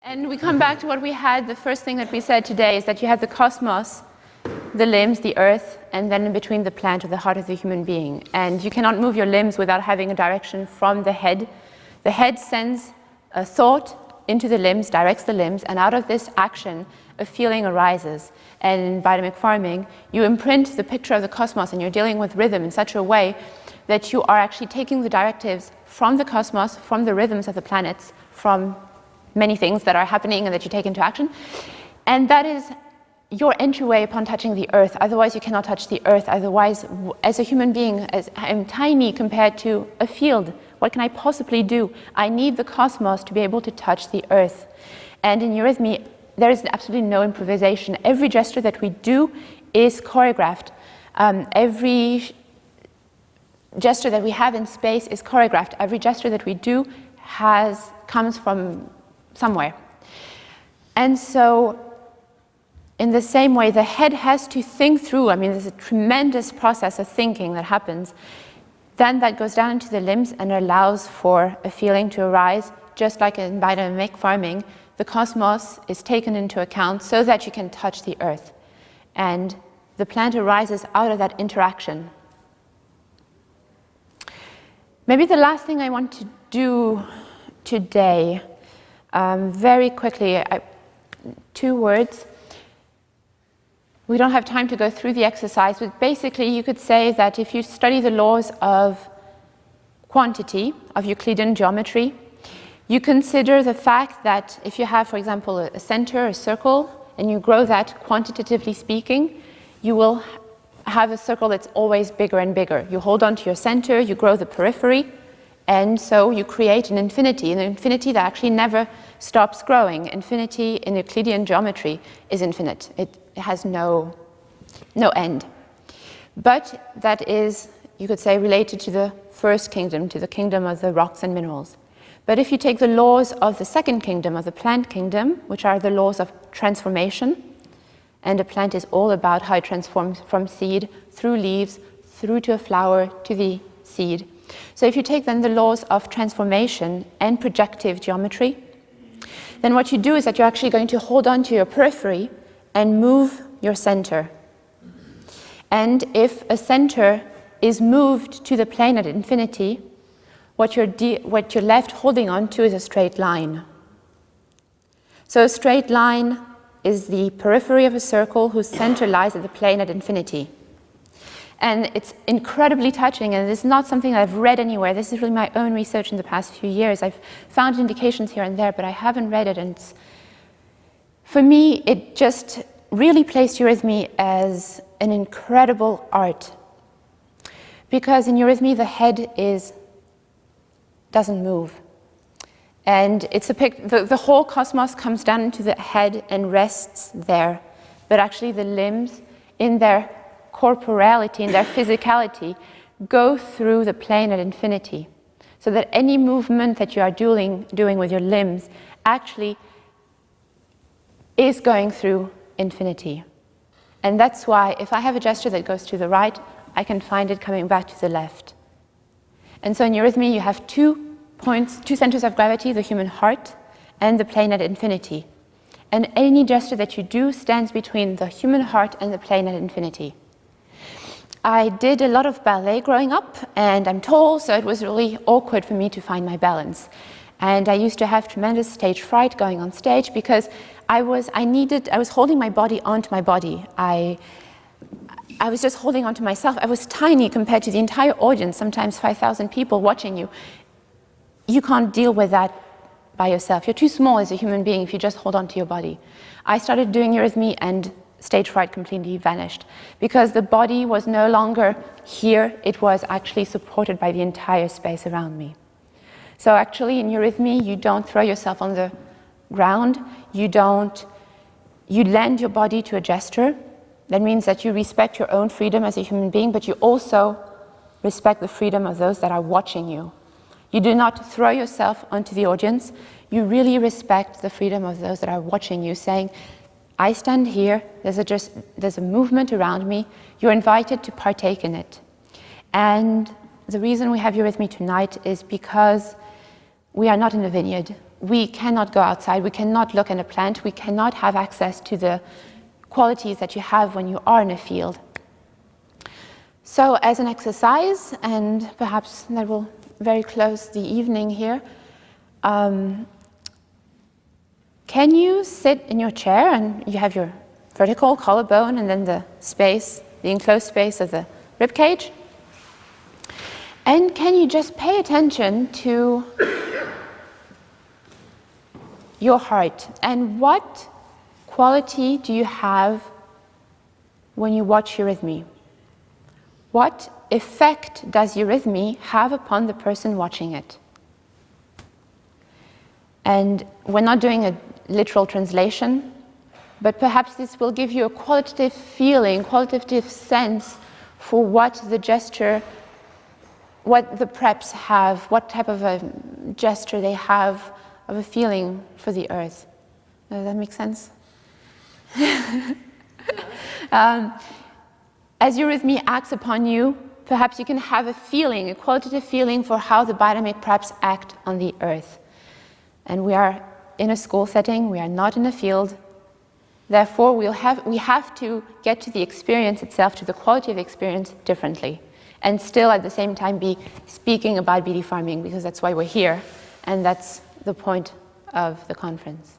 And we come back to what we had. The first thing that we said today is that you have the cosmos, the limbs, the earth, and then in between the plant or the heart of the human being. And you cannot move your limbs without having a direction from the head. The head sends a thought into the limbs, directs the limbs, and out of this action, a feeling arises. And in biodynamic farming, you imprint the picture of the cosmos, and you're dealing with rhythm in such a way that you are actually taking the directives from the cosmos, from the rhythms of the planets, from many things that are happening and that you take into action. And that is your entryway upon touching the earth. Otherwise, you cannot touch the earth. Otherwise, as a human being, as I'm tiny compared to a field. What can I possibly do? I need the cosmos to be able to touch the earth. And in eurythmy, there is absolutely no improvisation. Every gesture that we do is choreographed. Every gesture that we have in space is choreographed. Every gesture that we do comes from somewhere. And so, in the same way, the head has to think through. I mean, there's a tremendous process of thinking that happens. Then that goes down into the limbs and allows for a feeling to arise. Just like in biodynamic farming, the cosmos is taken into account so that you can touch the earth. And the plant arises out of that interaction. Maybe the last thing I want to do today, very quickly, 2 words. We don't have time to go through the exercise, but basically you could say that if you study the laws of quantity, of Euclidean geometry, you consider the fact that if you have, for example, a center, a circle, and you grow that quantitatively speaking, you will have a circle that's always bigger and bigger. You hold on to your center, you grow the periphery, and so you create an infinity that actually never stops growing. Infinity in Euclidean geometry is infinite. It has no end. But that is, you could say, related to the first kingdom, to the kingdom of the rocks and minerals. But if you take the laws of the second kingdom, of the plant kingdom, which are the laws of transformation, and a plant is all about how it transforms from seed, through leaves, through to a flower, to the seed. So if you take then the laws of transformation and projective geometry, then what you do is that you're actually going to hold on to your periphery and move your center. And if a center is moved to the plane at infinity, what you're left holding on to is a straight line. So a straight line is the periphery of a circle whose center lies at the plane at infinity. And it's incredibly touching, and it's not something I've read anywhere. This is really my own research in the past few years. I've found indications here and there, but I haven't read it. And for me, it just really placed eurythmy as an incredible art. Because in eurythmy, the head doesn't move. And it's the whole cosmos comes down into the head and rests there. But actually the limbs, in their corporality, in their physicality, go through the plane at infinity. So that any movement that you are doing with your limbs actually is going through infinity. And that's why if I have a gesture that goes to the right, I can find it coming back to the left. And so in eurythmy, you have 2 points, 2 centers of gravity, the human heart and the plane at infinity. And any gesture that you do stands between the human heart and the plane at infinity. I did a lot of ballet growing up, and I'm tall, so it was really awkward for me to find my balance. And I used to have tremendous stage fright going on stage because I was holding my body onto my body. I was just holding onto myself. I was tiny compared to the entire audience, sometimes 5,000 people watching you. You can't deal with that by yourself. You're too small as a human being if you just hold on to your body. I started doing eurythmy and stage fright completely vanished because the body was no longer here, it was actually supported by the entire space around me. So actually in eurythmy, you don't throw yourself on the ground, you lend your body to a gesture. That means that you respect your own freedom as a human being, but you also respect the freedom of those that are watching you. You do not throw yourself onto the audience, you really respect the freedom of those that are watching you, saying, I stand here, there's a movement around me, you're invited to partake in it. And the reason we have eurythmy tonight is because we are not in a vineyard. We cannot go outside. We cannot look at a plant. We cannot have access to the qualities that you have when you are in a field. So as an exercise, and perhaps that will very close the evening here, can you sit in your chair and you have your vertical collarbone and then the space, the enclosed space of the rib cage? And can you just pay attention to your heart? And what quality do you have when you watch eurythmy? What effect does eurythmy have upon the person watching it? And we're not doing a literal translation, but perhaps this will give you a qualitative feeling, qualitative sense for what the gesture, what the preps have, what type of a gesture they have of a feeling for the earth. Does that make sense? As eurythmy acts upon you, perhaps you can have a feeling, a qualitative feeling for how the biodynamic preps act on the earth. And we are in a school setting, we are not in a field. Therefore, we have to get to the experience itself, to the quality of the experience differently. And still at the same time be speaking about BD farming, because that's why we're here. And that's the point of the conference.